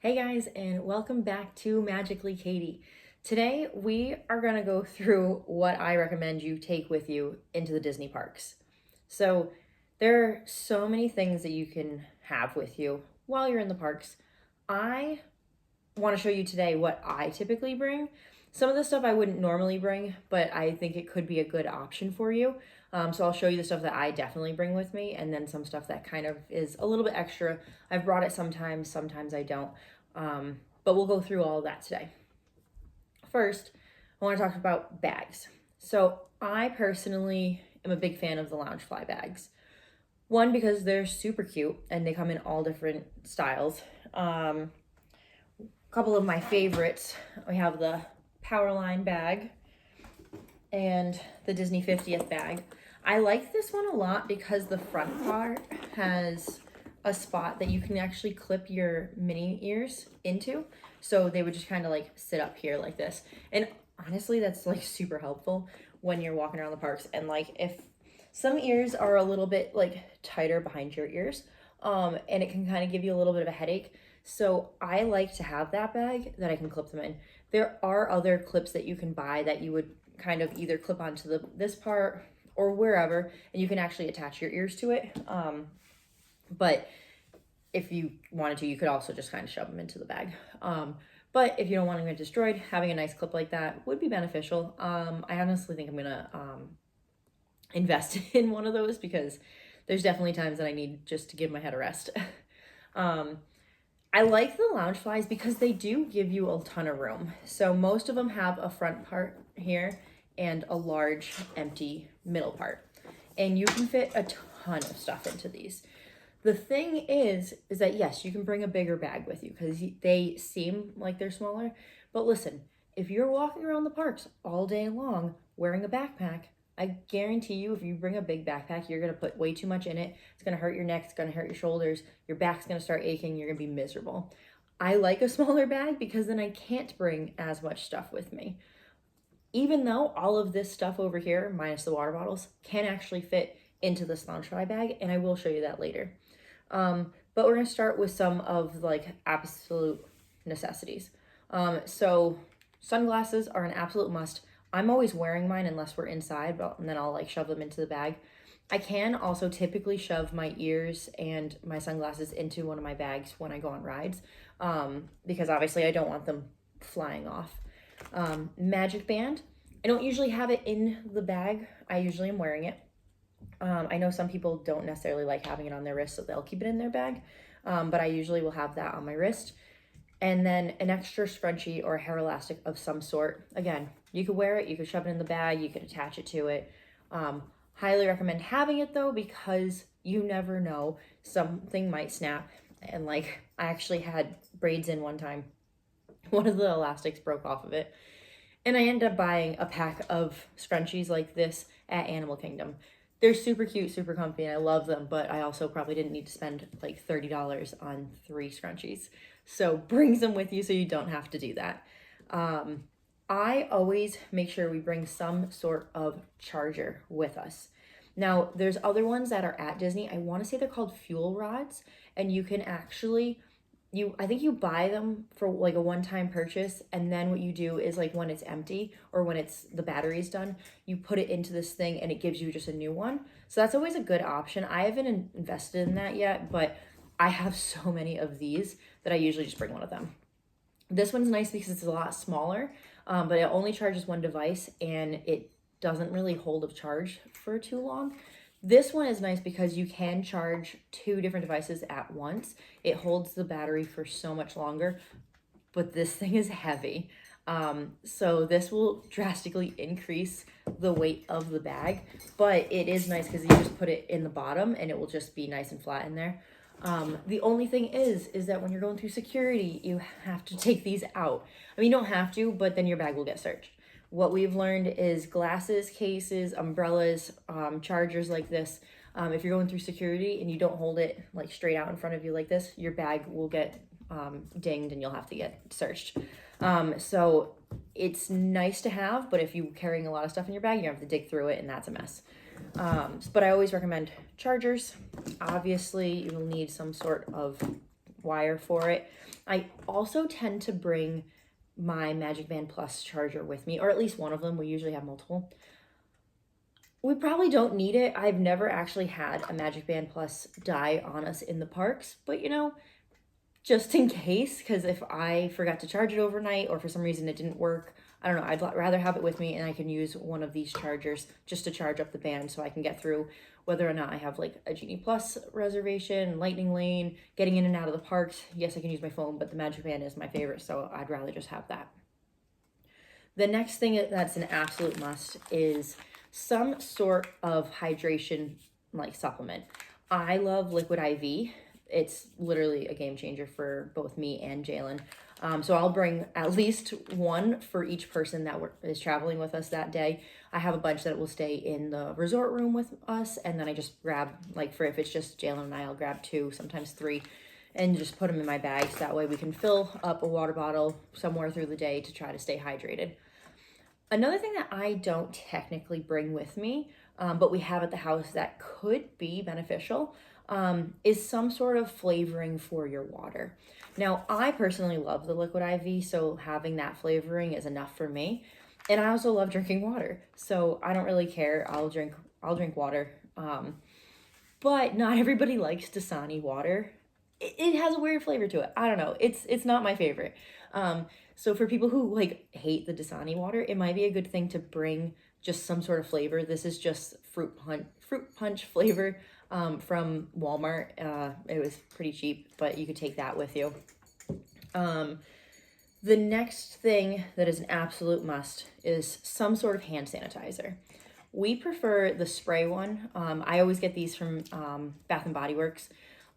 Hey guys, and welcome back to Magically Katie. Today we are going to go through what I recommend you take with you into the Disney parks. So, there are so many things that you can have with you while you're in the parks. I want to show you today what I typically bring. Some of the stuff I wouldn't normally bring, but I think it could be a good option for you. So I'll show you the stuff that I definitely bring with me, and then some stuff that kind of is a little bit extra. I've brought it sometimes I don't. But we'll go through all of that today. First, I want to talk about bags. So I personally am a big fan of the Loungefly bags. One, because they're super cute and they come in all different styles. A couple of my favorites, we have the Powerline bag and the Disney 50th bag. I like this one a lot because the front part has a spot that you can actually clip your mini ears into. So they would just kind of like sit up here like this. And honestly, that's like super helpful when you're walking around the parks. And like if some ears are a little bit like tighter behind your ears, and it can kind of give you a little bit of a headache. So I like to have that bag that I can clip them in. There are other clips that you can buy that you would kind of either clip onto this part or wherever, and you can actually attach your ears to it. But if you wanted to, you could also just kind of shove them into the bag. But if you don't want them to get destroyed, having a nice clip like that would be beneficial. I honestly think I'm gonna invest in one of those because there's definitely times that I need just to give my head a rest. I like the Loungeflies because they do give you a ton of room. So most of them have a front part here and a large empty middle part. And you can fit a ton of stuff into these. The thing is that yes, you can bring a bigger bag with you because they seem like they're smaller. But listen, if you're walking around the parks all day long wearing a backpack, I guarantee you if you bring a big backpack, you're going to put way too much in it. It's going to hurt your neck, it's going to hurt your shoulders, your back's going to start aching, you're going to be miserable. I like a smaller bag because then I can't bring as much stuff with me. Even though all of this stuff over here, minus the water bottles, can actually fit into this Loungefly bag, and I will show you that later. But we're going to start with some of like absolute necessities. So sunglasses are an absolute must. I'm always wearing mine unless we're inside, and then I'll like shove them into the bag. I can also typically shove my ears and my sunglasses into one of my bags when I go on rides, because obviously I don't want them flying off. Magic band. I don't usually have it in the bag. I usually am wearing it. I know some people don't necessarily like having it on their wrist, so they'll keep it in their bag. But I usually will have that on my wrist. And then an extra scrunchie or a hair elastic of some sort. Again, you could wear it, you could shove it in the bag, you could attach it to it. Highly recommend having it though, because you never know, something might snap. And like, I actually had braids in one time. One of the elastics broke off of it. And I ended up buying a pack of scrunchies like this at Animal Kingdom. They're super cute, super comfy, and I love them, but I also probably didn't need to spend like $30 on 3 scrunchies. So bring some with you so you don't have to do that. I always make sure we bring some sort of charger with us. Now, there's other ones that are at Disney. I want to say they're called fuel rods, and you can actually I think you buy them for like a one-time purchase, and then what you do is like when it's empty or when it's the battery's done, you put it into this thing and it gives you just a new one. So that's always a good option. I haven't invested in that yet, but I have so many of these that I usually just bring one of them. This one's nice because it's a lot smaller, but it only charges one device and it doesn't really hold a charge for too long. This one is nice because you can charge 2 different devices at once. It holds the battery for so much longer, but this thing is heavy. So this will drastically increase the weight of the bag, but it is nice because you just put it in the bottom and it will just be nice and flat in there. The only thing is that when you're going through security, you have to take these out. I mean, you don't have to, but then your bag will get searched. What we've learned is glasses, cases, umbrellas, chargers like this. If you're going through security and you don't hold it like straight out in front of you like this, your bag will get dinged and you'll have to get searched. So it's nice to have, but if you're carrying a lot of stuff in your bag, you have to dig through it and that's a mess. But I always recommend chargers. Obviously, you'll need some sort of wire for it. I also tend to bring my Magic Band Plus charger with me, or at least one of them. We usually have multiple. We probably don't need it. I've never actually had a Magic Band Plus die on us in the parks, but you know, just in case, because if I forgot to charge it overnight or for some reason it didn't work, I don't know, I'd rather have it with me and I can use one of these chargers just to charge up the band so I can get through whether or not I have like a Genie Plus reservation, Lightning Lane, getting in and out of the parks. Yes, I can use my phone, but the Magic Band is my favorite, so I'd rather just have that. The next thing that's an absolute must is some sort of hydration like supplement. I love Liquid IV. It's literally a game changer for both me and Jalen. So I'll bring at least one for each person that is traveling with us that day. I have a bunch that will stay in the resort room with us, and then I just grab, like for if it's just Jalen and I, I'll grab 2, sometimes 3, and just put them in my bag so that way we can fill up a water bottle somewhere through the day to try to stay hydrated. Another thing that I don't technically bring with me, but we have at the house that could be beneficial, is some sort of flavoring for your water. Now, I personally love the Liquid IV, so having that flavoring is enough for me. And I also love drinking water, so I don't really care. I'll drink water. But not everybody likes Dasani water. It has a weird flavor to it. I don't know. It's not my favorite. So for people who like hate the Dasani water, it might be a good thing to bring just some sort of flavor. This is just fruit punch flavor from Walmart. It was pretty cheap, but you could take that with you. The next thing that is an absolute must is some sort of hand sanitizer. We prefer the spray one. I always get these from Bath and Body Works.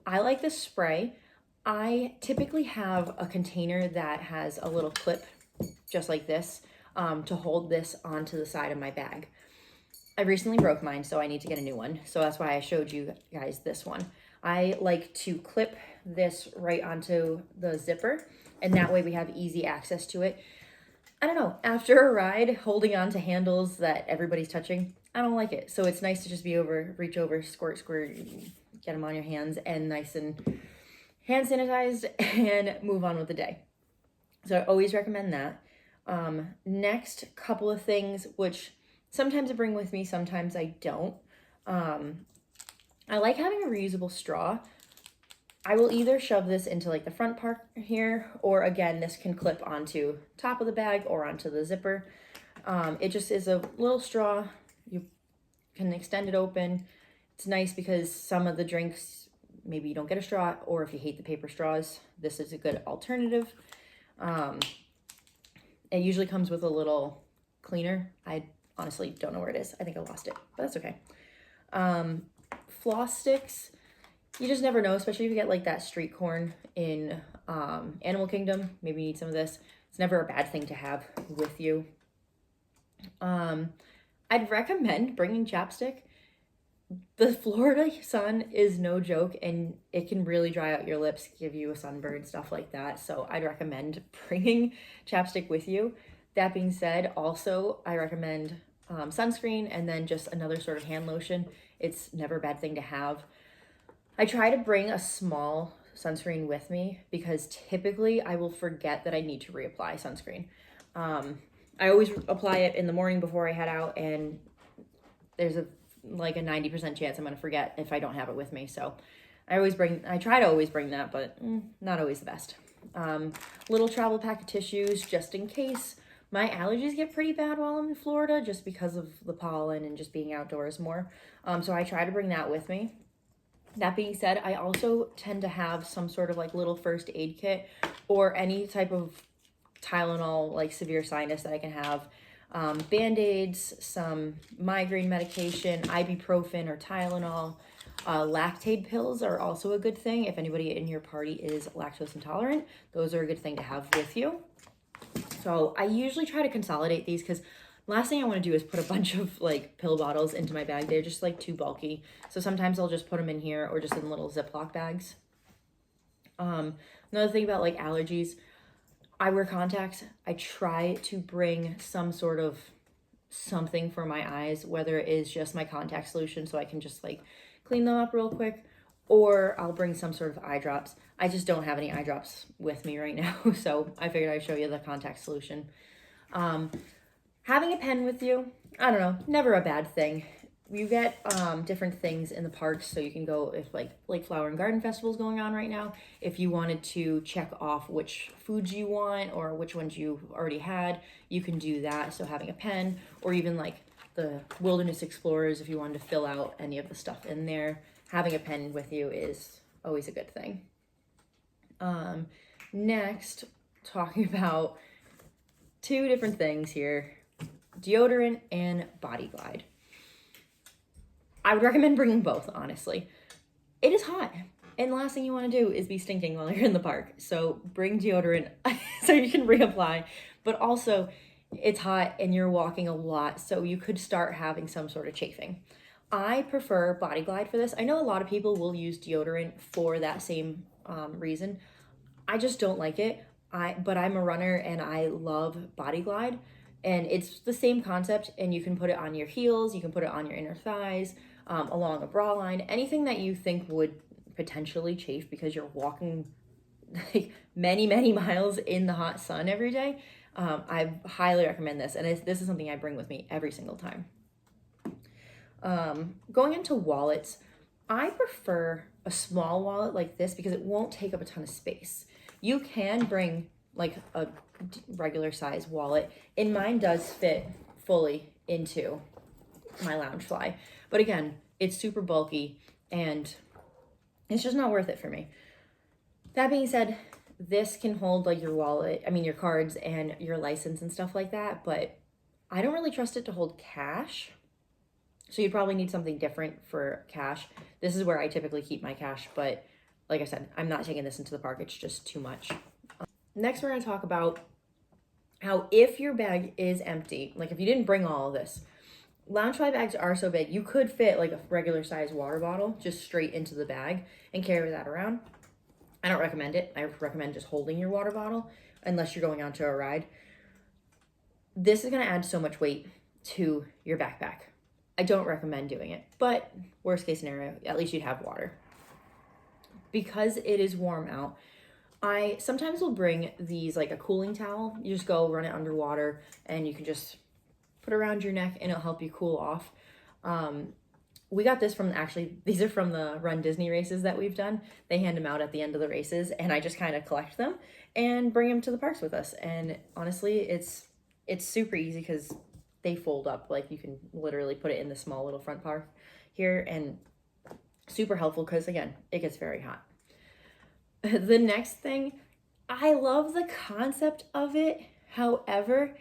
I like the spray. I typically have a container that has a little clip just like this to hold this onto the side of my bag. I recently broke mine, so I need to get a new one. So that's why I showed you guys this one. I like to clip this right onto the zipper, and that way we have easy access to it. I don't know, after a ride, holding on to handles that everybody's touching, I don't like it. So it's nice to just be reach over, squirt, get them on your hands, and nice and hand sanitized, and move on with the day. So I always recommend that. Next couple of things, which sometimes I bring with me, sometimes I don't. I like having a reusable straw. I will either shove this into like the front part here, or again, this can clip onto top of the bag or onto the zipper. It just is a little straw. You can extend it open. It's nice because some of the drinks, maybe you don't get a straw, or if you hate the paper straws, this is a good alternative. It usually comes with a little cleaner. I honestly don't know where it is. I think I lost it, but that's okay. Floss sticks, you just never know, especially if you get like that street corn in Animal Kingdom. Maybe you need some of this. It's never a bad thing to have with you. I'd recommend bringing chapstick. The Florida sun is no joke, and it can really dry out your lips, give you a sunburn, stuff like that. So I'd recommend bringing chapstick with you. That being said, also I recommend sunscreen, and then just another sort of hand lotion. It's never a bad thing to have. I try to bring a small sunscreen with me because typically I will forget that I need to reapply sunscreen. I always apply it in the morning before I head out, and there's a 90% chance I'm going to forget if I don't have it with me. So I try to always bring that, but not always the best. Little travel pack of tissues just in case. My allergies get pretty bad while I'm in Florida just because of the pollen and just being outdoors more. So I try to bring that with me. That being said, I also tend to have some sort of like little first aid kit or any type of Tylenol, like severe sinus that I can have. Band-Aids, some migraine medication, ibuprofen or Tylenol. Lactate pills are also a good thing. If anybody in your party is lactose intolerant, those are a good thing to have with you. So I usually try to consolidate these because last thing I want to do is put a bunch of like pill bottles into my bag. They're just like too bulky. So sometimes I'll just put them in here or just in little Ziploc bags. Another thing about like allergies, I wear contacts. I try to bring some sort of something for my eyes, whether it is just my contact solution so I can just like clean them up real quick, or I'll bring some sort of eye drops. I just don't have any eye drops with me right now, so I figured I'd show you the contact solution. Having a pen with you, I don't know, never a bad thing. You get different things in the parks, so you can go if like Flower and Garden Festival is going on right now. If you wanted to check off which foods you want or which ones you already had, you can do that. So having a pen, or even like the Wilderness Explorers, if you wanted to fill out any of the stuff in there, having a pen with you is always a good thing. Next, talking about two different things here, deodorant and Body Glide. I would recommend bringing both, honestly. It is hot, and the last thing you want to do is be stinking while you're in the park. So bring deodorant so you can reapply, but also it's hot and you're walking a lot, so you could start having some sort of chafing. I prefer Body Glide for this. I know a lot of people will use deodorant for that same reason. I just don't like it. But I'm a runner and I love Body Glide, and it's the same concept, and you can put it on your heels, you can put it on your inner thighs, along a bra line, anything that you think would potentially chafe because you're walking like many miles in the hot sun every day. I highly recommend this, and this is something I bring with me every single time. Going into wallets, I prefer a small wallet like this because it won't take up a ton of space. You can bring like a regular size wallet, and mine does fit fully into my Loungefly. But again, it's super bulky and it's just not worth it for me. That being said, this can hold like your wallet, your cards and your license and stuff like that, but I don't really trust it to hold cash. So you'd probably need something different for cash. This is where I typically keep my cash, but like I said, I'm not taking this into the park. It's just too much. Next, we're going to talk about how if your bag is empty, like if you didn't bring all of this, Loungefly bags are so big, you could fit like a regular size water bottle just straight into the bag and carry that around. I don't recommend it. I recommend just holding your water bottle unless you're going onto a ride. This is going to add so much weight to your backpack. I don't recommend doing it, but worst case scenario, at least you'd have water. Because it is warm out, I sometimes will bring these like a cooling towel. You just go run it underwater and you can just put it around your neck and it'll help you cool off. We got this from, actually, these are from the Run Disney races that we've done. They hand them out at the end of the races, and I just kind of collect them and bring them to the parks with us. And honestly, it's super easy because they fold up. Like you can literally put it in the small little front part here, and super helpful because again, it gets very hot. The next thing, I love the concept of it. However,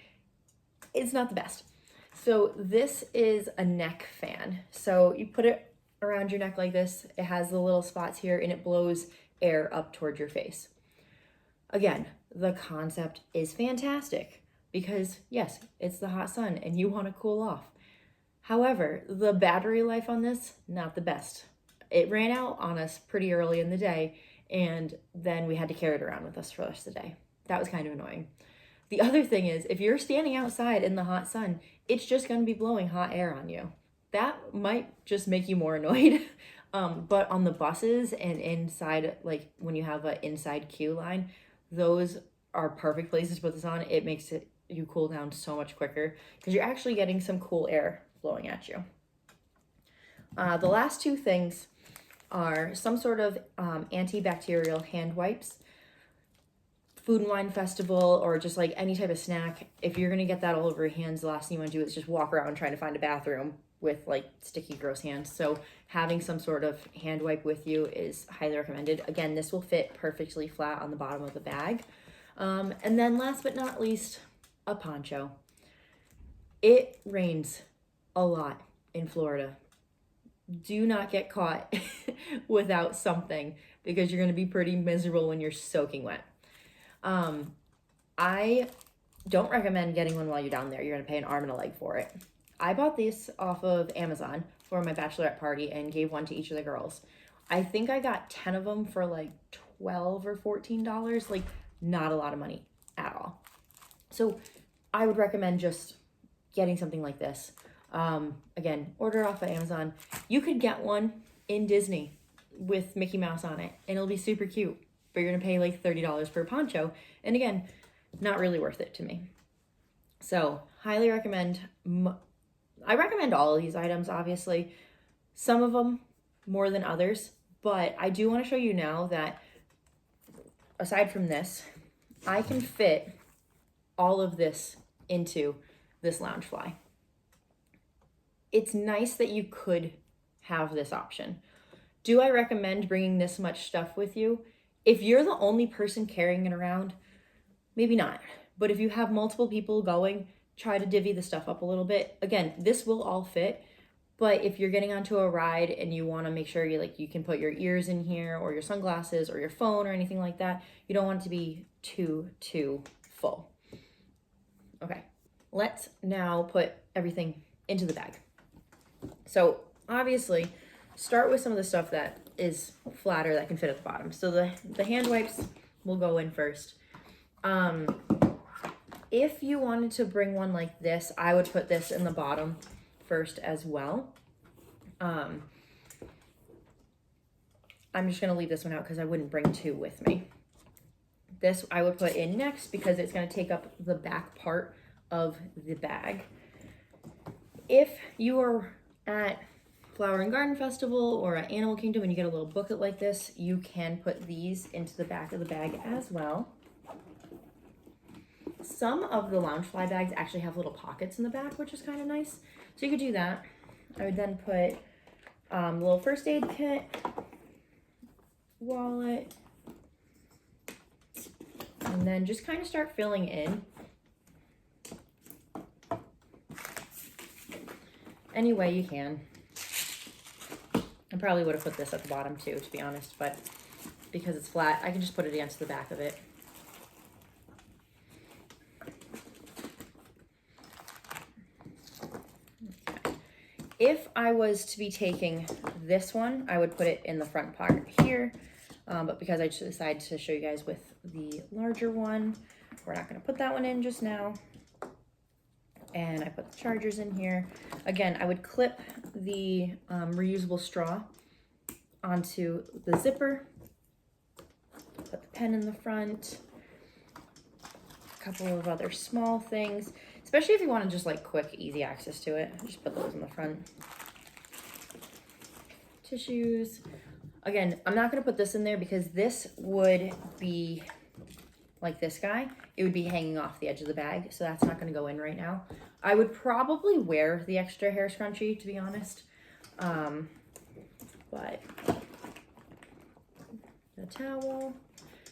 it's not the best. So this is a neck fan. So you put it around your neck like this. It has the little spots here and it blows air up towards your face. Again, the concept is fantastic because yes, it's the hot sun and you want to cool off. However, the battery life on this, not the best. It ran out on us pretty early in the day, and then we had to carry it around with us for the rest of the day. That was kind of annoying. The other thing is, if you're standing outside in the hot sun, it's just going to be blowing hot air on you. That might just make you more annoyed. But on the buses and inside, like when you have an inside queue line, those are perfect places to put this on. It makes you cool down so much quicker because you're actually getting some cool air blowing at you. The last two things are some sort of antibacterial hand wipes. Food and Wine Festival or just like any type of snack, if you're gonna get that all over your hands, the last thing you want to do is just walk around trying to find a bathroom with like sticky, gross hands. So having some sort of hand wipe with you is highly recommended. Again, this will fit perfectly flat on the bottom of the bag. And then last but not least, a poncho. It rains a lot in Florida. Do not get caught without something because you're gonna be pretty miserable when you're soaking wet. I don't recommend getting one while you're down there. You're going to pay an arm and a leg for it. I bought this off of Amazon for my bachelorette party and gave one to each of the girls. I think I got 10 of them for like $12 or $14, like not a lot of money at all. So I would recommend just getting something like this. Again, order off of Amazon. You could get one in Disney. with Mickey Mouse on it, and it'll be super cute. But you're gonna pay like $30 for a poncho, and again, not really worth it to me. So highly recommend. I recommend all of these items, obviously. Some of them more than others, but I do want to show you now that aside from this, I can fit all of this into this Loungefly. It's nice that you could have this option. Do I recommend bringing this much stuff with you? If you're the only person carrying it around, maybe not. But if you have multiple people going, try to divvy the stuff up a little bit. Again, this will all fit, but if you're getting onto a ride and you want to make sure you can put your ears in here or your sunglasses or your phone or anything like that, you don't want it to be too full. Okay, let's now put everything into the bag. So obviously, start with some of the stuff that is flatter that can fit at the bottom. So the hand wipes will go in first. If you wanted to bring one like this, I would put this in the bottom first as well. I'm just gonna leave this one out because I wouldn't bring two with me. This I would put in next because it's gonna take up the back part of the bag. If you are at Flower and Garden Festival or at Animal Kingdom and you get a little booklet like this, you can put these into the back of the bag as well. Some of the Loungefly bags actually have little pockets in the back, which is kind of nice. So you could do that. I would then put a little first aid kit, wallet, and then just kind of start filling in any way you can. I probably would have put this at the bottom too, to be honest, but because it's flat, I can just put it against the back of it. Okay. If I was to be taking this one, I would put it in the front part here, but because I just decided to show you guys with the larger one, we're not going to put that one in just now. And I put the chargers in here. Again, I would clip the reusable straw onto the zipper, put the pen in the front, a couple of other small things, especially if you want to just like quick, easy access to it. Just put those in the front. Tissues. Again, I'm not going to put this in there because this would be like this guy. It would be hanging off the edge of the bag, so that's not going to go in right now. I would probably wear the extra hair scrunchie, to be honest. But the towel.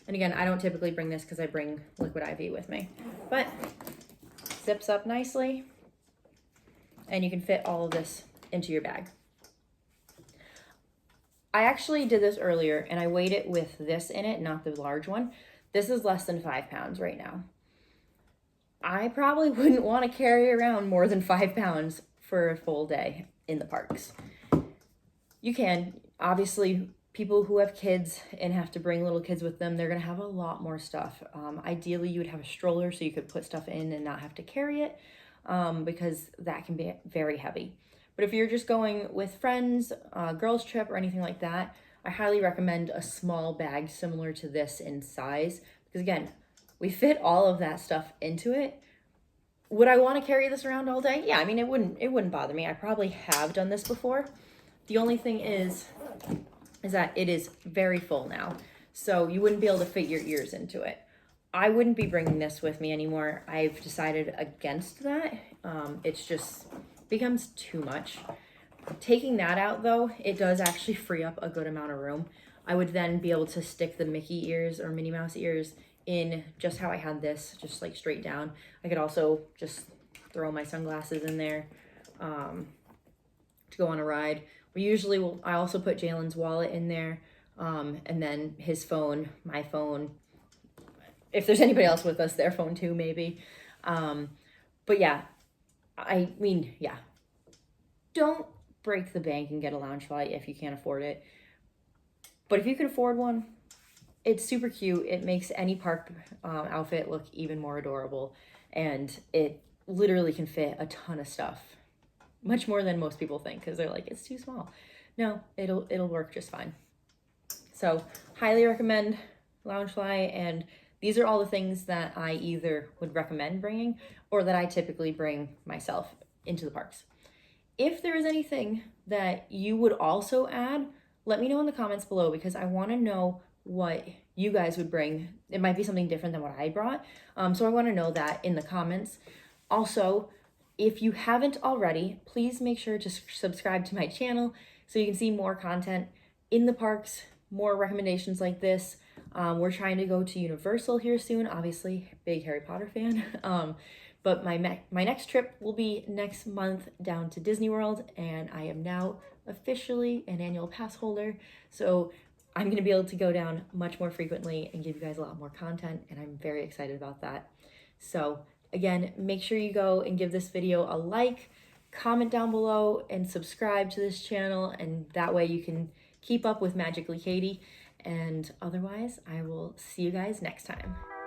And again, I don't typically bring this because I bring Liquid IV with me. But zips up nicely, and you can fit all of this into your bag. I actually did this earlier, and I weighed it with this in it, not the large one. This is less than 5 pounds right now. I probably wouldn't want to carry around more than 5 pounds for a full day in the parks. You can. Obviously, people who have kids and have to bring little kids with them, they're going to have a lot more stuff. Ideally, you would have a stroller so you could put stuff in and not have to carry it, because that can be very heavy. But if you're just going with friends, girls trip or anything like that, I highly recommend a small bag similar to this in size, because again, we fit all of that stuff into it. Would I want to carry this around all day? Yeah, I mean, it wouldn't bother me. I probably have done this before. The only thing is that it is very full now, so you wouldn't be able to fit your ears into it. I wouldn't be bringing this with me anymore. I've decided against that. It's just becomes too much. Taking that out though, it does actually free up a good amount of room. I would then be able to stick the Mickey ears or Minnie Mouse ears in just how I had this, just like straight down. I could also just throw my sunglasses in there to go on a ride. I also put Jalen's wallet in there, and then his phone, my phone, if there's anybody else with us, their phone too, maybe. But yeah, I mean, yeah. Don't break the bank and get a Loungefly if you can't afford it. But if you can afford one, it's super cute. It makes any park outfit look even more adorable. And it literally can fit a ton of stuff. Much more than most people think, because they're like, it's too small. No, it'll work just fine. So highly recommend Loungefly, and these are all the things that I either would recommend bringing or that I typically bring myself into the parks. If there is anything that you would also add, let me know in the comments below, because I want to know what you guys would bring. It might be something different than what I brought. So I want to know that in the comments. Also, if you haven't already, please make sure to subscribe to my channel so you can see more content in the parks, more recommendations like this. We're trying to go to Universal here soon, obviously, big Harry Potter fan. But my next trip will be next month down to Disney World, and I am now officially an annual pass holder. So I'm going to be able to go down much more frequently and give you guys a lot more content, and I'm very excited about that. So again, make sure you go and give this video a like, comment down below, and subscribe to this channel, and that way you can keep up with Magically Katie. And otherwise, I will see you guys next time.